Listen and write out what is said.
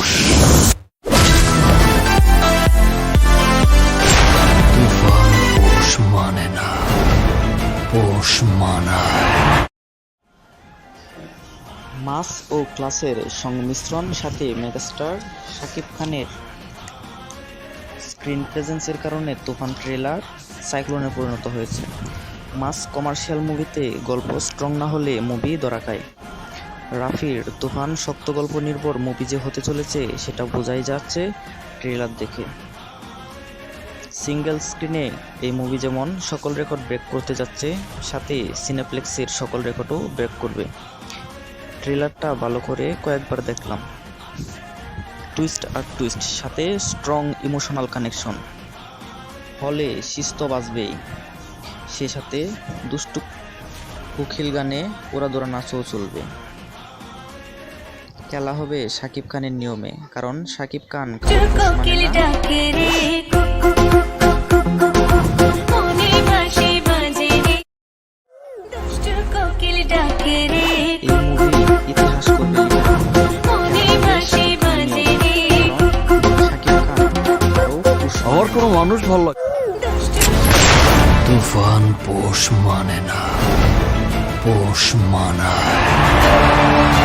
পোষ। তুফান পোষ মানে না, পোষ মানায়। মাস ও ক্লাসের সংমিশ্রণ সাথে মেগাস্টার শাকিব খানের স্ক্রিন প্রেজেন্সের কারণে তুফান ট্রেলার সাইক্লোনে পরিণত হয়েছে। মাস কমার্শিয়াল মুভিতে গল্প স্ট্রং না হলে মুভি ধরা খায়। রাফির তুফান শক্ত গল্প নির্ভর মুভি যে হতে চলেছে সেটা বোঝাই যাচ্ছে ট্রেলার দেখে। সিঙ্গেল স্ক্রিনে এই মুভি যেমন সকল রেকর্ড ব্রেক করতে যাচ্ছে, সাথে সিনেপ্লেক্সের সকল রেকর্ডও ব্রেক করবে। ট্রেলারটা ভালো করে কয়েকবার দেখলাম। টুইস্ট আর টুইস্ট, সাথে স্ট্রং ইমোশনাল কানেকশন। হলে শিস্ত বাজবেই, সে সাথে দুষ্টু কুখিল গানে ওড়াদোড়া নাচও চলবে। খেলা হবে শাকিব খানের নিয়মে, কারণ শাকিব খান এই মুভি ইতিহাস করবে। আমার কোনো মানুষ ভালো লাগে। তুফান পোষ মানে না, পোষ মানায়।